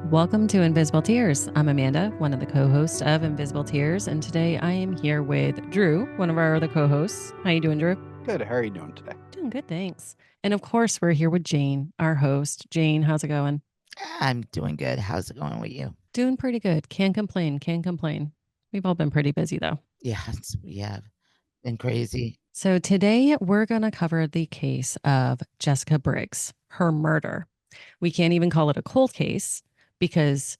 Welcome to Invisible Tears. I'm Amanda, one of the co-hosts of Invisible Tears, and today I am here with Drew, one of our other co-hosts. How you doing, Drew? Good. How are you doing today? Doing good, thanks. And of course, we're here with Jane, our host. Jane, how's it going? I'm doing good. How's it going with you? Doing pretty good. Can't complain. Can't complain. We've all been pretty busy though. Yeah, we have been crazy. So today we're going to cover the case of Jessica Briggs, her murder. We can't even call it a cold case because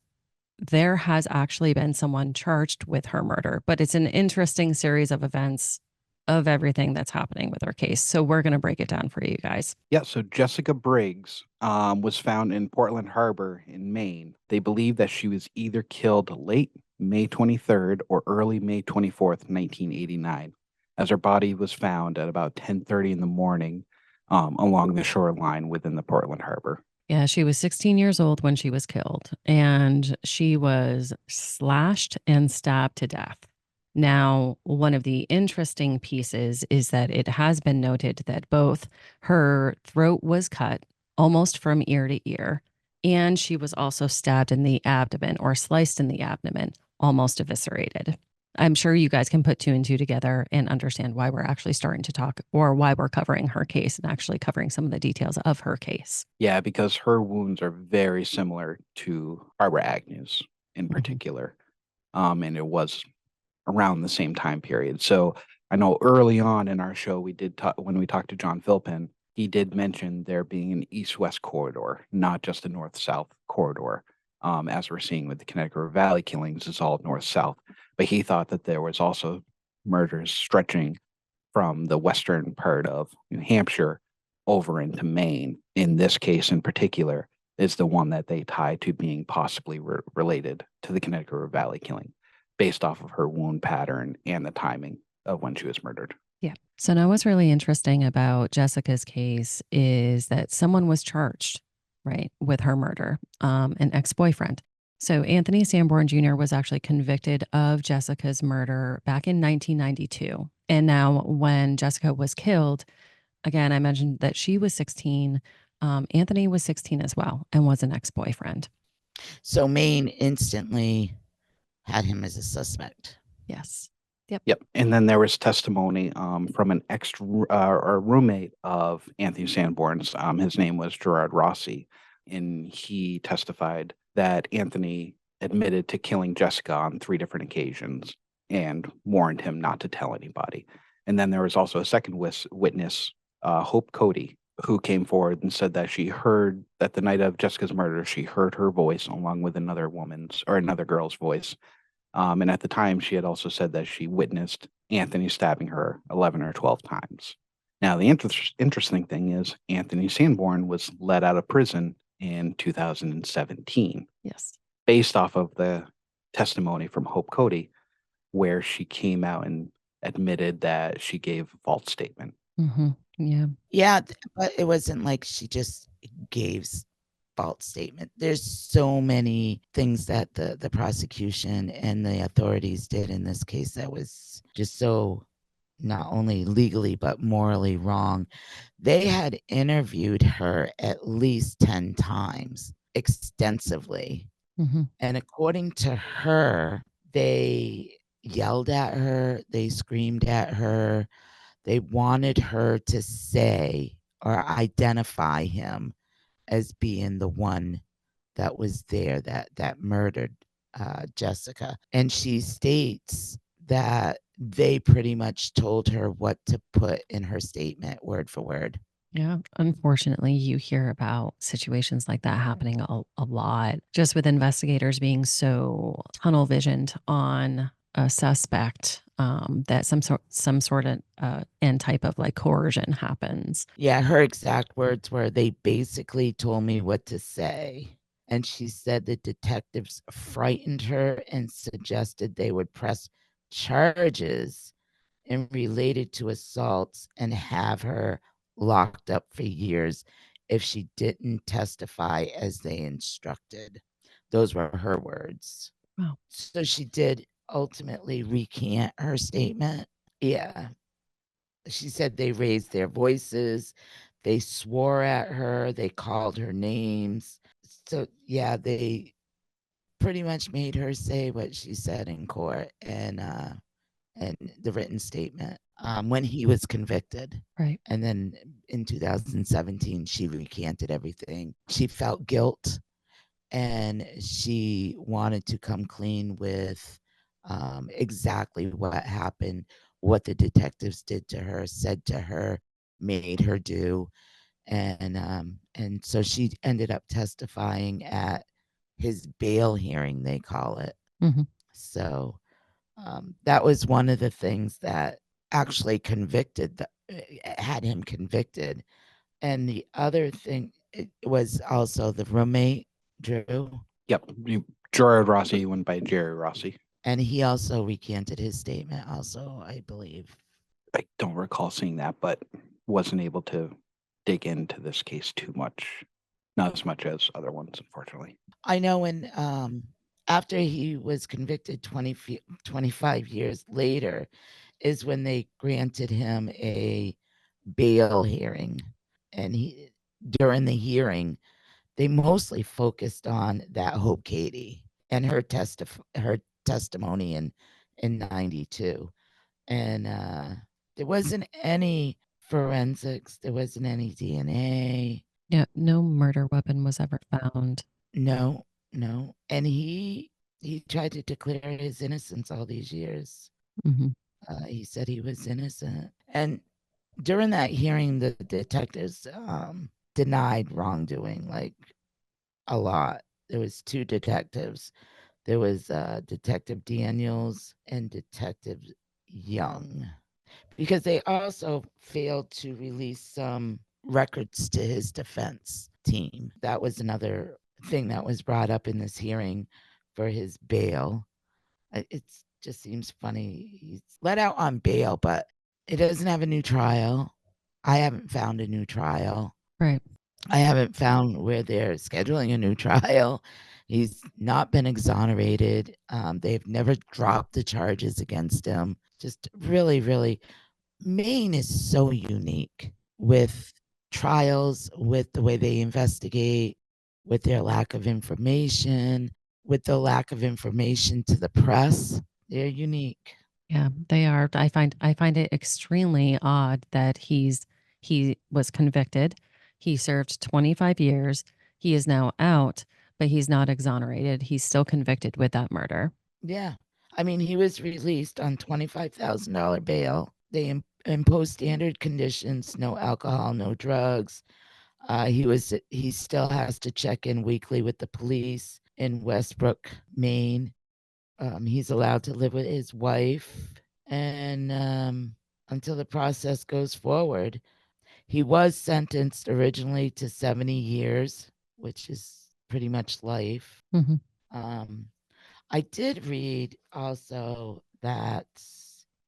there has actually been someone charged with her murder, but it's an interesting series of events of everything that's happening with her case. So we're going to break it down for you guys. Yeah, so Jessica Briggs was found in Portland Harbor in Maine. They believe that she was either killed late May 23rd or early May 24th, 1989, as her body was found at about 10:30 in the morning along the shoreline within the Portland Harbor. Yeah, she was 16 years old when she was killed, and she was slashed and stabbed to death. Now, one of the interesting pieces is that it has been noted that both her throat was cut almost from ear to ear, and she was also stabbed in the abdomen or sliced in the abdomen, almost eviscerated. I'm sure you guys can put two and two together and understand why we're actually starting to talk or why we're covering her case and actually covering some of the details of her case. Yeah, because her wounds are very similar to Barbara Agnew's in particular. And it was around the same time period. So I know early on in our show, we did talk when we talked to John Philpin, he did mention there being an east-west corridor, not just a north-south corridor. As we're seeing with the Connecticut Valley killings, it's all north-south. But he thought that there was also murders stretching from the western part of New Hampshire over into Maine. In this case, in particular, is the one that they tie to being possibly related to the Connecticut Valley killing, based off of her wound pattern and the timing of when she was murdered. Yeah. So now what's really interesting about Jessica's case is that someone was charged, right, with her murder, an ex-boyfriend. So Anthony Sanborn Jr. was actually convicted of Jessica's murder back in 1992. And now when Jessica was killed, again, I mentioned that she was 16. Anthony was 16 as well and was an ex-boyfriend. So Maine instantly had him as a suspect. Yes. Yep. And then there was testimony from an ex or roommate of Anthony Sanborn's. His name was Gerard Rossi, and he testified that Anthony admitted to killing Jessica on 3 different occasions and warned him not to tell anybody. And then there was also a second witness, Hope Cody, who came forward and said that she heard that the night of Jessica's murder, she heard her voice along with another girl's voice. And at the time, she had also said that she witnessed Anthony stabbing her 11 or 12 times. Now, the interesting thing is Anthony Sanborn was let out of prison in 2017. Yes. Based off of the testimony from Hope Cody, where she came out and admitted that she gave a false statement. Mm-hmm. Yeah. Yeah, but it wasn't like she just gave false statement. There's so many things that the prosecution and the authorities did in this case that was just so not only legally but morally wrong. They had interviewed her at least 10 times extensively. Mm-hmm. And according to her, they yelled at her, they screamed at her, they wanted her to say or identify him as being the one that was there that murdered Jessica. And she states that they pretty much told her what to put in her statement word for word. Yeah, unfortunately, you hear about situations like that happening a lot, just with investigators being so tunnel visioned on a suspect that some sort of and type of like coercion happens. Yeah, her exact words were, they basically told me what to say. And she said the detectives frightened her and suggested they would press charges and related to assaults and have her locked up for years if she didn't testify as they instructed. Those were her words. Wow. So she did ultimately recant her statement. Yeah. She said they raised their voices, they swore at her, they called her names. So yeah, they pretty much made her say what she said in court and the written statement when he was convicted. Right. And then in 2017, she recanted everything. She felt guilt and she wanted to come clean with exactly what happened, what the detectives did to her, said to her, made her do. And so she ended up testifying at his bail hearing, they call it. Mhm. So that was one of the things that actually had him convicted. And the other thing it was also the roommate, Drew, Yep. Gerard Rossi went by Jerry Rossi. and he also recanted his statement also, I believe. I don't recall seeing that, but wasn't able to dig into this case too much. Not as much as other ones, unfortunately. I know when after he was convicted 25 years later is when they granted him a bail hearing. And during the hearing, they mostly focused on that Hope Katie and her testimony in 92. And there wasn't any forensics, there wasn't any DNA. Yeah, no murder weapon was ever found. No. And he tried to declare his innocence all these years. Mhm. He said he was innocent. And during that hearing, the detectives denied wrongdoing, like a lot. There was 2 detectives. There was Detective Daniels and Detective Young, because they also failed to release some records to his defense team. That was another thing that was brought up in this hearing for his bail. It just seems funny. He's let out on bail, but it doesn't have a new trial. I haven't found a new trial. Right. I haven't found where they're scheduling a new trial. He's not been exonerated. They've never dropped the charges against him. Just really, really, Maine is so unique with trials, with the way they investigate, with their lack of information, with the lack of information to the press. They're unique. Yeah, they are. I find it extremely odd that he was convicted. He served 25 years. He is now out, but he's not exonerated. He's still convicted with that murder. Yeah. I mean, he was released on $25,000 bail. They imposed standard conditions, no alcohol, no drugs. He still has to check in weekly with the police in Westbrook, Maine. He's allowed to live with his wife and until the process goes forward. He was sentenced originally to 70 years, which is pretty much life. Mhm. I did read also that,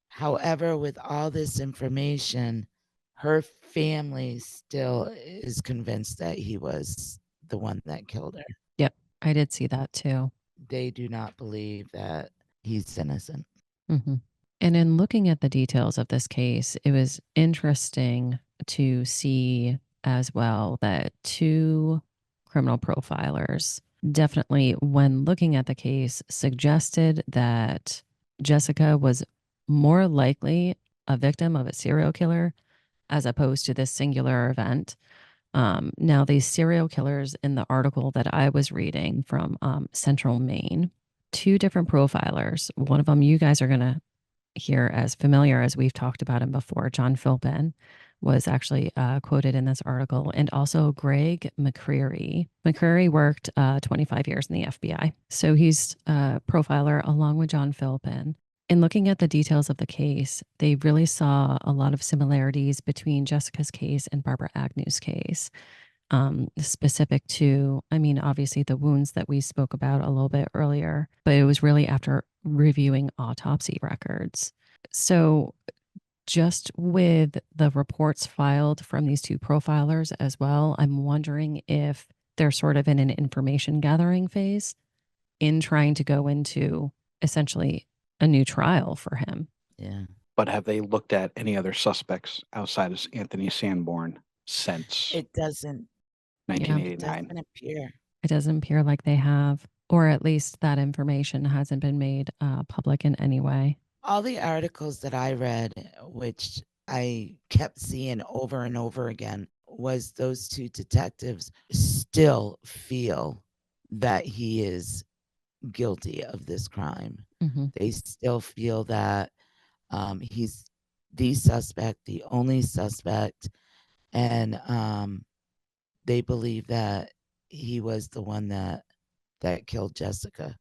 however, with all this information, her family still is convinced that he was the one that killed her. Yep, I did see that too. They do not believe that he's innocent. Mhm. And in looking at the details of this case, it was interesting to see as well that 2 criminal profilers definitely, when looking at the case, suggested that Jessica was more likely a victim of a serial killer as opposed to this singular event. Now, these serial killers in the article that I was reading from Central Maine, 2 different profilers. One of them you guys are going to hear as familiar as we've talked about him before. John Philpin was actually quoted in this article, and also Greg McCreary. McCreary worked 25 years in the FBI. So he's a profiler along with John Philpin. In looking at the details of the case, they really saw a lot of similarities between Jessica's case and Barbara Agnew's case. Specific to, I mean, obviously the wounds that we spoke about a little bit earlier, but it was really after reviewing autopsy records. So just with the reports filed from these 2 profilers as well, I'm wondering if they're sort of in an information gathering phase in trying to go into essentially a new trial for him. Yeah. But have they looked at any other suspects outside of Anthony Sanborn since It doesn't 1989? appear. It doesn't appear like they have. or at least that information hasn't been made public in any way. All the articles that I read, which I kept seeing over and over again, was those two detectives still feel that he is guilty of this crime. Hmm. They still feel that he's the suspect, the only suspect, and they believe that he was the one that killed Jessica.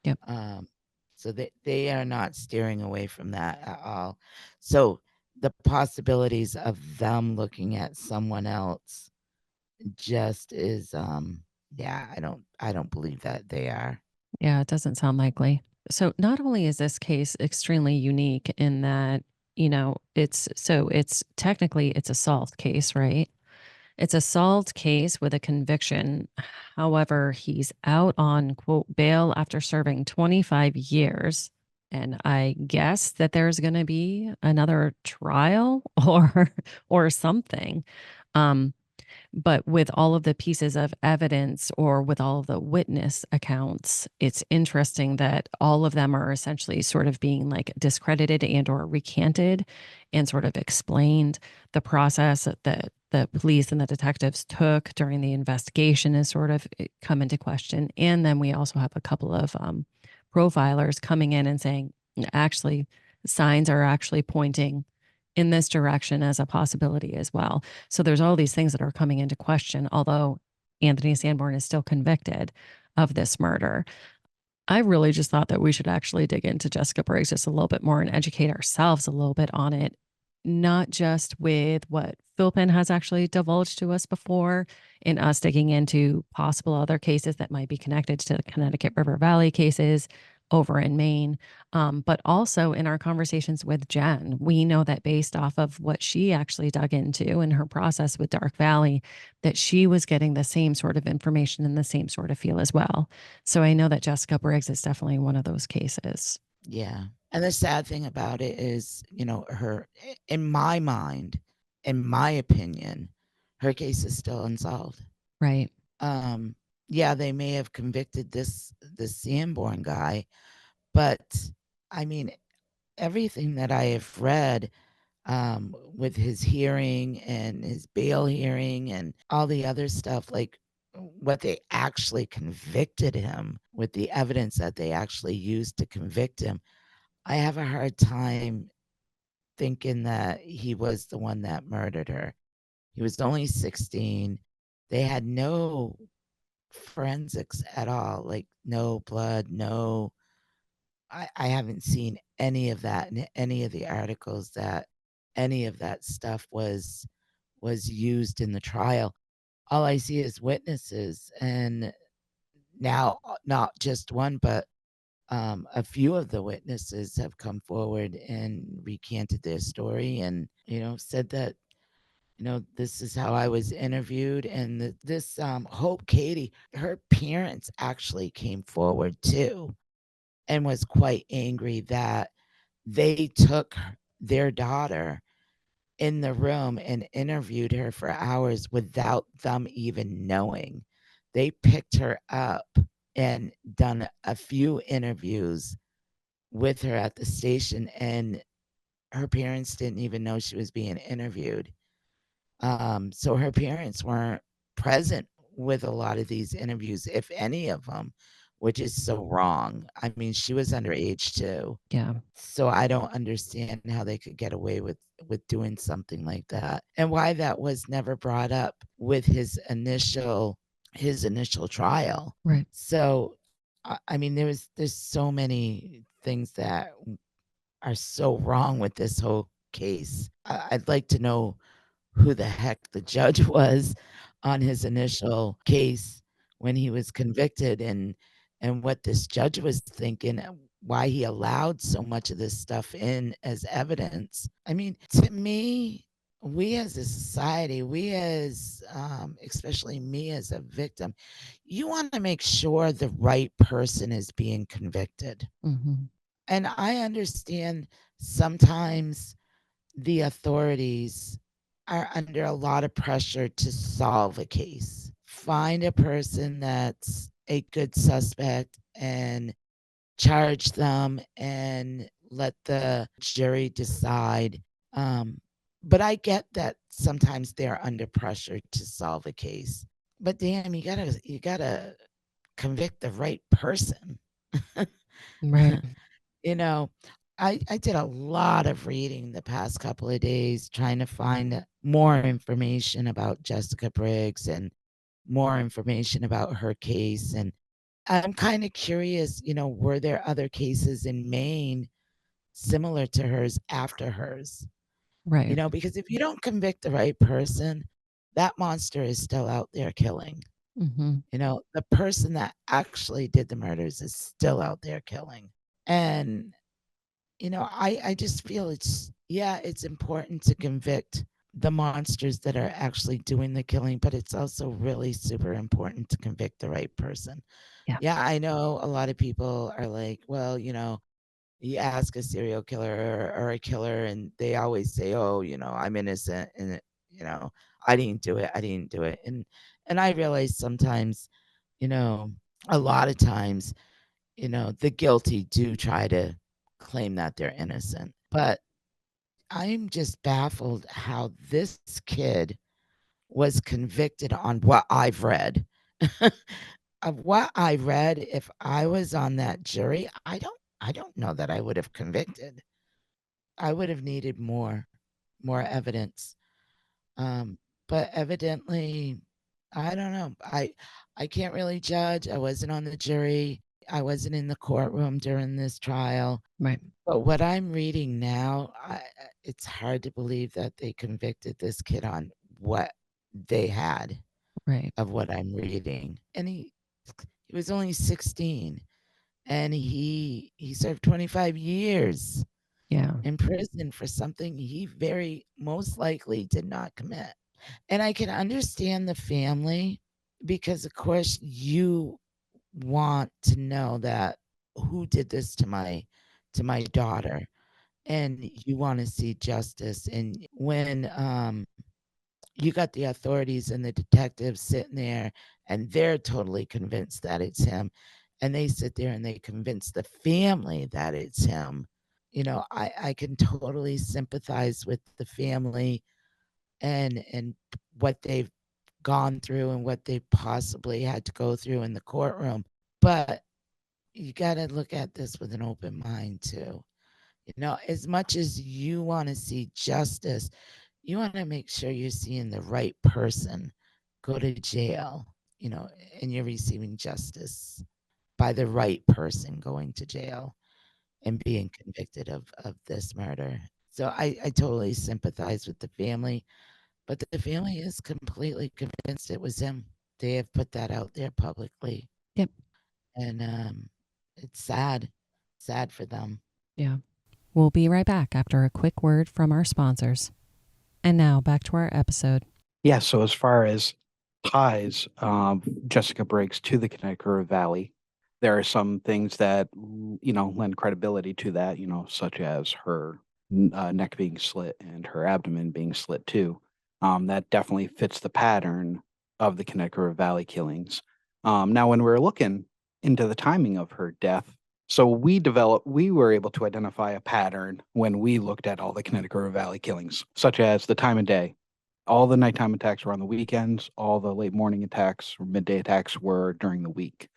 Yep. So they are not steering away from that at all. So the possibilities of them looking at someone else just is yeah, I don't believe that they are. Yeah, it doesn't sound likely. So not only is this case extremely unique in that, it's technically it's a solved case, right? It's a solved case with a conviction. However, he's out on quote bail after serving 25 years. And I guess that there's going to be another trial or something. Um, but with all of the pieces of evidence or with all of the witness accounts, it's interesting that all of them are essentially sort of being like discredited and or recanted and sort of explained. The process that the police and the detectives took during the investigation is sort of come into question. And then we also have a couple of profilers coming in and saying, actually, signs are actually pointing in this direction as a possibility as well. So there's all these things that are coming into question, although Anthony Sanborn is still convicted of this murder. I really just thought that we should actually dig into Jessica Briggs just a little bit more and educate ourselves a little bit on it, not just with what Philpin has actually divulged to us before, in us digging into possible other cases that might be connected to the Connecticut River Valley cases over in Maine, but also in our conversations with Jen. We know that based off of what she actually dug into in her process with Dark Valley, that she was getting the same sort of information and the same sort of feel as well. So I know that Jessica Briggs is definitely one of those cases. Yeah. And the sad thing about it is, her, in my mind, in my opinion, her case is still unsolved. Right. Yeah, they may have convicted this Sanborn guy, but I mean, everything that I have read with his hearing and his bail hearing and all the other stuff, like what they actually convicted him with, the evidence that they actually used to convict him, I have a hard time thinking that he was the one that murdered her. He was only 16. They had no forensics at all, like no blood, no. I haven't seen any of that in any of the articles that any of that stuff was used in the trial. All I see is witnesses, and now not just one, but a few of the witnesses have come forward and recanted their story, and said that this is how I was interviewed, and this Hope Katie, her parents actually came forward too, and was quite angry that they took their daughter in the room and interviewed her for hours without them even knowing. They picked her up and done a few interviews with her at the station, and her parents didn't even know she was being interviewed. So her parents weren't present with a lot of these interviews, if any of them, which is so wrong. I mean, she was underage too. Yeah. So I don't understand how they could get away with doing something like that, and why that was never brought up with his initial trial. Right. So I mean, there's so many things that are so wrong with this whole case. I'd like to know who the heck the judge was on his initial case when he was convicted, and what this judge was thinking, why he allowed so much of this stuff in as evidence. I mean, to me, we as a society, we as especially me as a victim, you want to make sure the right person is being convicted. Hmm. And I understand sometimes the authorities are under a lot of pressure to solve a case. Find a person that's a good suspect and charge them and let the jury decide. But I get that sometimes they're under pressure to solve a case. But damn, you gotta convict the right person. Right. You know, I did a lot of reading the past couple of days trying to find more information about Jessica Briggs and more information about her case. And I'm kind of curious, were there other cases in Maine similar to hers after hers? Right. Because if you don't convict the right person, that monster is still out there killing. Hmm. The person that actually did the murders is still out there killing. And I just feel it's important to convict the monsters that are actually doing the killing, but it's also really super important to convict the right person. Yeah. Yeah, I know a lot of people are like, well, you ask a serial killer or a killer, and they always say, oh, I'm innocent, and I didn't do it. I didn't do it. And I realize sometimes, you know, a lot of times, the guilty do try to claim that they're innocent. But I'm just baffled how this kid was convicted on what I've read. Of what I read, if I was on that jury, I don't know that I would have convicted. I would have needed more evidence. Um, but evidently, I don't know. I can't really judge. I wasn't on the jury. I wasn't in the courtroom during this trial. Right. But what I'm reading now, it's hard to believe that they convicted this kid on what they had Right. of what I'm reading. And he was only 16, and he served 25 years Yeah. in prison for something he very most likely did not commit. And I can understand the family because of course you want to know that who did this to my daughter, and you want to see justice. And when you got the authorities and the detectives sitting there and they're totally convinced that it's him, and they sit there and they convince the family that it's him, I can totally sympathize with the family and what they've gone through and what they possibly had to go through in the courtroom. But you got to look at this with an open mind too. As much as you want to see justice, you want to make sure you're seeing the right person go to jail, you know, and you're receiving justice by the right person going to jail and being convicted of this murder. So I totally sympathize with the family, but the family is completely convinced it was him. They have put that out there publicly. Yep. And it's sad for them. Yeah. We'll be right back after a quick word from our sponsors. And now back to our episode. Yeah, so as far as ties, Jessica Briggs to the Connecticut River Valley, there are some things that, lend credibility to that, such as her neck being slit and her abdomen being slit too. That definitely fits the pattern of the Connecticut River Valley killings. Now, when we were looking into the timing of her death, so we were able to identify a pattern when we looked at all the Connecticut River Valley killings, such as the time of day. All the nighttime attacks were on the weekends. All the late morning attacks or midday attacks were during the week.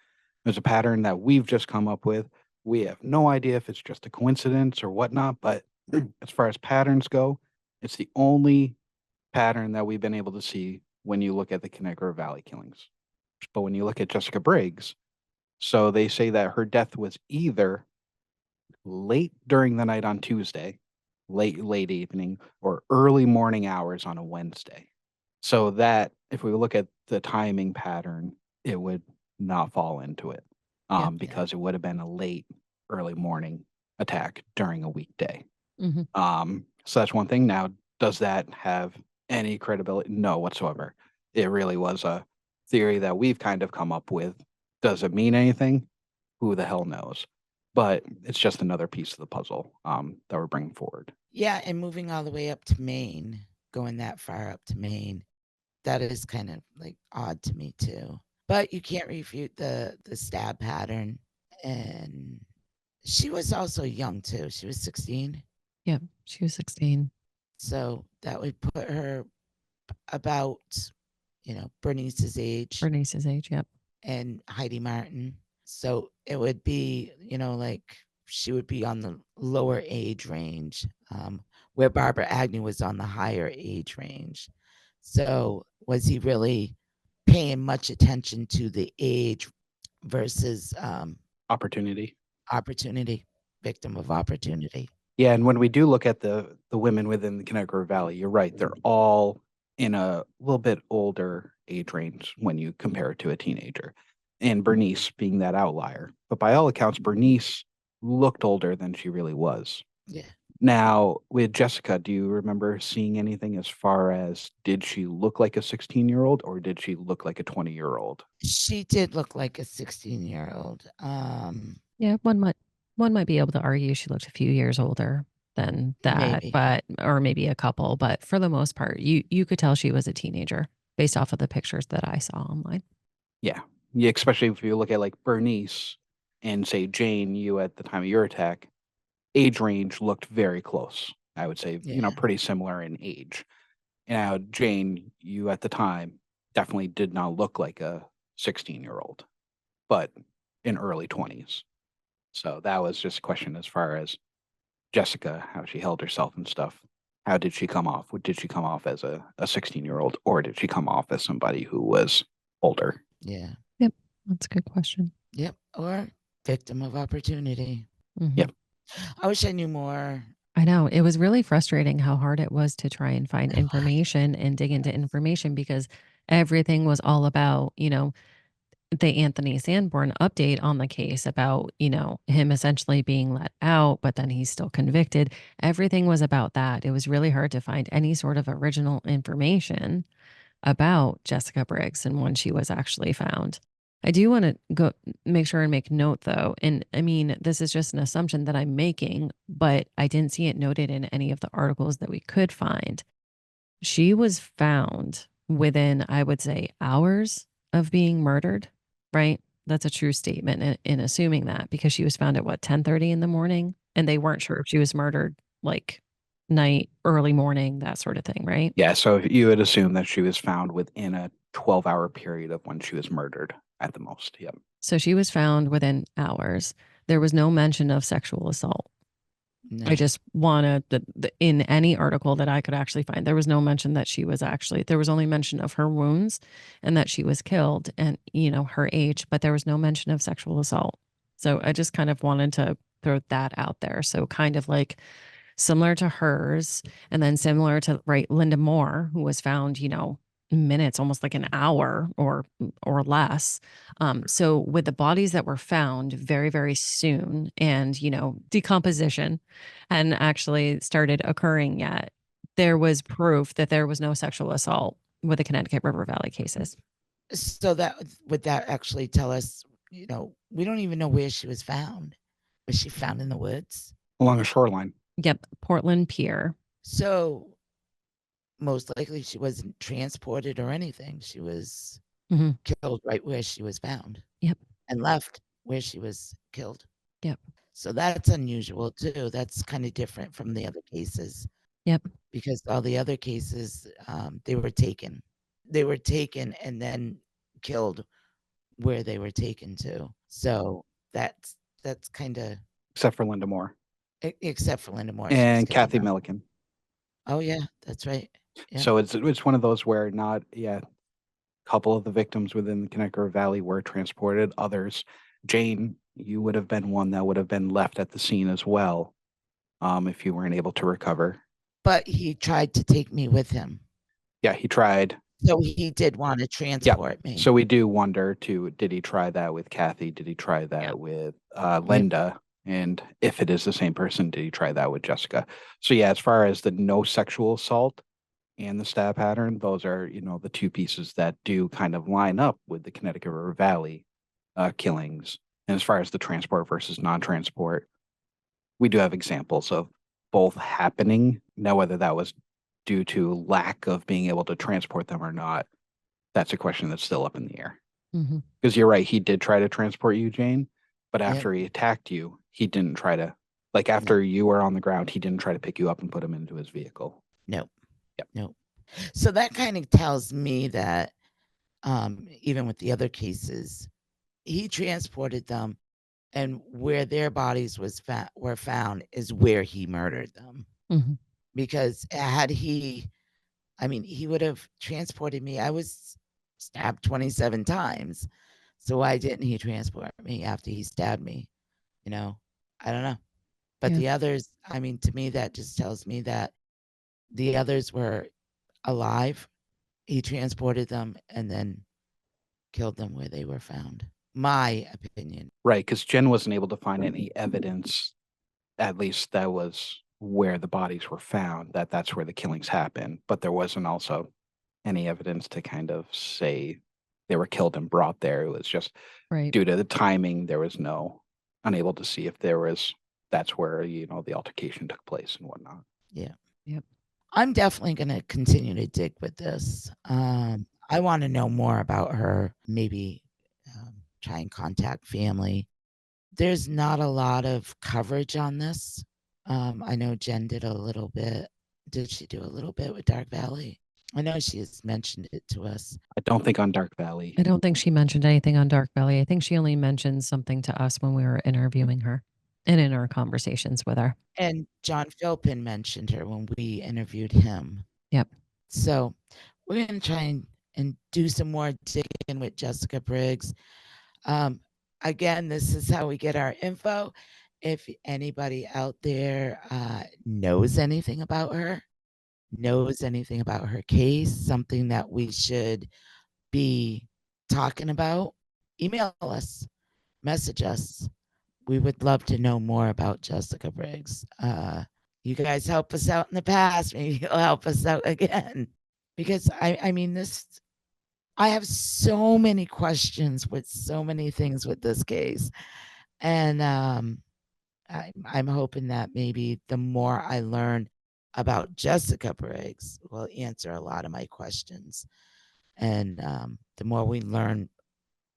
There's a pattern that we've just come up with. We have no idea if it's just a coincidence or whatnot, but as far as patterns go, it's the only pattern that we've been able to see when you look at the Connecticut River Valley killings. But when you look at Jessica Briggs, so they say that her death was either late during the night on Tuesday, late evening, or early morning hours on a Wednesday. So that if we look at the timing pattern, it would not fall into it, Yep. because it would have been a late, early morning attack during a weekday. Mm-hmm. So that's one thing. Now, does that have any credibility? No, whatsoever. It really was a theory that we've kind of come up with. Does it mean anything? Who the hell knows? But it's just another piece of the puzzle that we're bringing forward. Yeah, and moving all the way up to Maine, going that far up to Maine, that is kind of like odd to me too. But you can't refute the stab pattern. And she was also young too. She was 16. Yep, she was 16. So that would put her about, Bernice's age Bernice's age, yep. and Heidi Martin. So it would be, like she would be on the lower age range, where Barbara Agnew was on the higher age range. So was he really paying much attention to the age versus Opportunity. opportunity, victim of opportunity? Yeah, and when we do look at the women within the Connecticut River Valley, you're right. They're all in a little bit older age range when you compare it to a teenager, and Bernice being that outlier. But by all accounts, Bernice looked older than she really was. Yeah. Now, with Jessica, do you remember seeing anything as far as did she look like a 16-year-old or did she look like a 20-year-old? She did look like a 16-year-old. Yeah, one might be able to argue she looked a few years older than that, Maybe. but or maybe a couple, but for the most part, you could tell she was a teenager based off of the pictures that I saw online. Yeah. Yeah, especially if you look at like Bernice and say Jane, you at the time of your attack, age range looked very close. I would say, Yeah. pretty similar in age. Now, Jane, you at the time definitely did not look like a 16-year-old, but in early 20s. So that was just a question as far as Jessica, how she held herself and stuff. How did she come off? Did she come off as a 16-year-old or did she come off as somebody who was older? Yeah. Yep, that's a good question. Yep. Or victim of opportunity. Mhm. Yep. I wish I knew more. I know. It was really frustrating how hard it was to try and find information and dig into information because everything was all about, the Anthony Sanborn update on the case about, him essentially being let out, but then he's still convicted. Everything was about that. It was really hard to find any sort of original information about Jessica Briggs and when she was actually found. I do want to go make sure and make note though. And I mean, this is just an assumption that I'm making, but I didn't see it noted in any of the articles that we could find. She was found within, I would say, hours of being murdered, right? That's a true statement in assuming that because she was found at what, 10:30 in the morning? And they weren't sure if she was murdered like night, early morning, that sort of thing, right? Yeah, so you would assume that she was found within a 12-hour period of when she was murdered at the most. Yep. So she was found within hours. There was no mention of sexual assault. No. I just wanted in any article that I could actually find, there was no mention that she was actually, there was only mention of her wounds and that she was killed and, her age, but there was no mention of sexual assault. So I just kind of wanted to throw that out there. So kind of like similar to hers and then similar to, right, Linda Moore, who was found, minutes, almost like an hour or less. So with the bodies that were found very, very soon and, decomposition hadn't actually started occurring yet, there was proof that there was no sexual assault with the Connecticut River Valley cases. So would that actually tell us, we don't even know where she was found. Was she found in the woods? Along a shoreline. Yep. Portland Pier. So most likely she wasn't transported or anything. She was Mhm. killed right where she was found. Yep. And left where she was killed. Yep. So that's unusual too. That's kind of different from the other cases. Yep. Because all the other cases, they were taken. They were taken and then killed where they were taken to. So that's kind of, Except for Linda Moore except for Linda Moore. she was and killed Kathy in- Milliken. Oh yeah, that's right. Yeah. So it's one of those where not, a couple of the victims within the Connecticut Valley were transported. Others, Jane, you would have been one that would have been left at the scene as well, if you weren't able to recover. But he tried to take me with him. Yeah, he tried. So he did want to transport me. So we do wonder too, did he try that with Kathy? Did he try that with Linda? And if it is the same person, did he try that with Jessica? So yeah, as far as the no sexual assault and the stab pattern, those are, the two pieces that do kind of line up with the Connecticut River Valley killings. And as far as the transport versus non-transport, we do have examples of both happening. Now, whether that was due to lack of being able to transport them or not, that's a question that's still up in the air. Because you're right, he did try to transport you, Jane, but Yep. after he attacked you, he didn't try to, like after you were on the ground, he didn't try to pick you up and put him into his vehicle. Nope. Yep. Nope. So that kind of tells me that even with the other cases, he transported them, and where their bodies were found is where he murdered them. Because had he, I mean, he would have transported me. I was stabbed 27 times. So why didn't he transport me after he stabbed me? You know, I don't know. But the others, I mean, to me, that just tells me that the others were alive. He transported them and then killed them where they were found. My opinion. Right, because Jen wasn't able to find any evidence, at least that was where the bodies were found, that that's where the killings happened. But there wasn't also any evidence to kind of say they were killed and brought there. It was just due to the timing, there was unable to see if that's where, the altercation took place and whatnot. Yeah. Yep. I'm definitely going to continue to dig with this. I want to know more about her, maybe try and contact family. There's not a lot of coverage on this. I know Jen did a little bit. Did she do a little bit with Dark Valley? I know she has mentioned it to us. I don't think on Dark Valley. I don't think she mentioned anything on Dark Valley. I think she only mentioned something to us when we were interviewing her and in our conversations with her. And John Philpin mentioned her when we interviewed him. Yep. So we're going to try and do some more digging with Jessica Briggs. Again, this is how we get our info. If anybody out there knows anything about her, knows anything about her case, something that we should be talking about, email us, message us. We would love to know more about Jessica Briggs. You guys help us out in the past. Maybe you'll help us out again. Because I mean, I have so many questions with so many things with this case. And I'm hoping that maybe the more I learn about Jessica Briggs will answer a lot of my questions. And the more we learn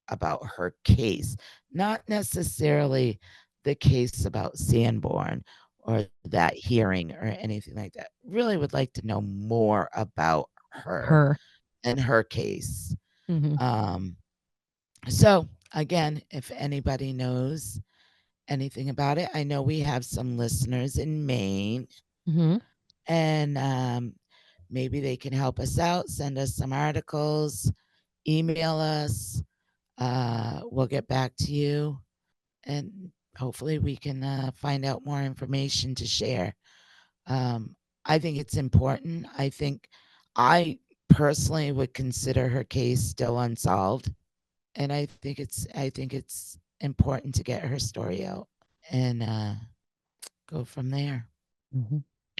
about her case, not necessarily the case about Sanborn or that hearing or anything like that. Really would like to know more about her and her case. So again, if anybody knows anything about it, I know we have some listeners in Maine, and maybe they can help us out, send us some articles, email us. We'll get back to you, and hopefully we can find out more information to share. I think it's important. I personally would consider her case still unsolved, and I think it's important to get her story out and go from there.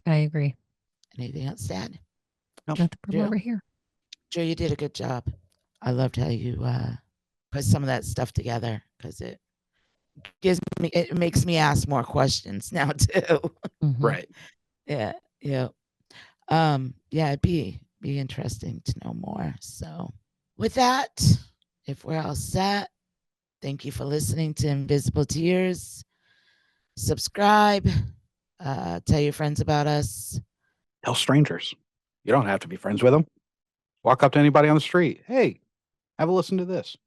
I agree. Anything else to add? Nothing from over here. Joe, you did a good job. I loved how you put some of that stuff together, because it makes me ask more questions now too. Right. Yeah. It'd be interesting to know more. So with that, if we're all set, thank you for listening to Invisible Tears. Subscribe, tell your friends about us. Tell strangers. You don't have to be friends with them. Walk up to anybody on the street. Hey, have a listen to this.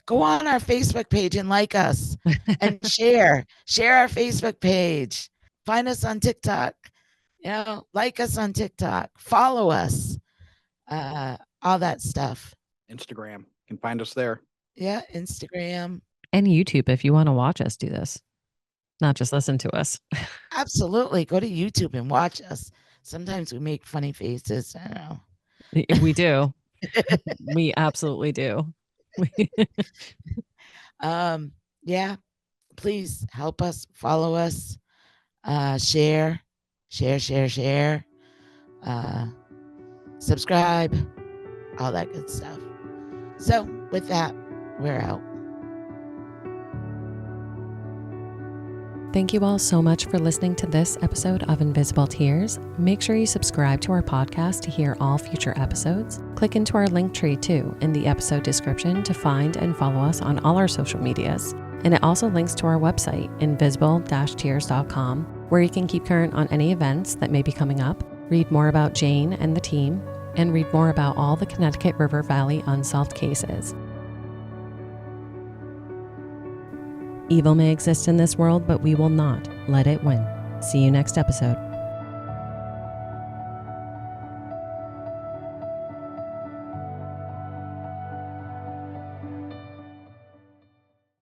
Go on our Facebook page and like us and share our Facebook page. Find us on TikTok, like us on TikTok, follow us, all that stuff. Instagram, you can find us there. Yeah, Instagram. And YouTube if you want to watch us do this, not just listen to us. Absolutely. Go to YouTube and watch us. Sometimes we make funny faces. I don't know. We do. We absolutely do. Yeah, please help us, follow us, share, subscribe, all that good stuff. So with that, we're out. Thank you all so much for listening to this episode of Invisible Tears. Make sure you subscribe to our podcast to hear all future episodes. Click into our link tree too in the episode description to find and follow us on all our social medias. And it also links to our website, invisible-tears.com, where you can keep current on any events that may be coming up, read more about Jane and the team, and read more about all the Connecticut River Valley unsolved cases. Evil may exist in this world, but we will not let it win. See you next episode.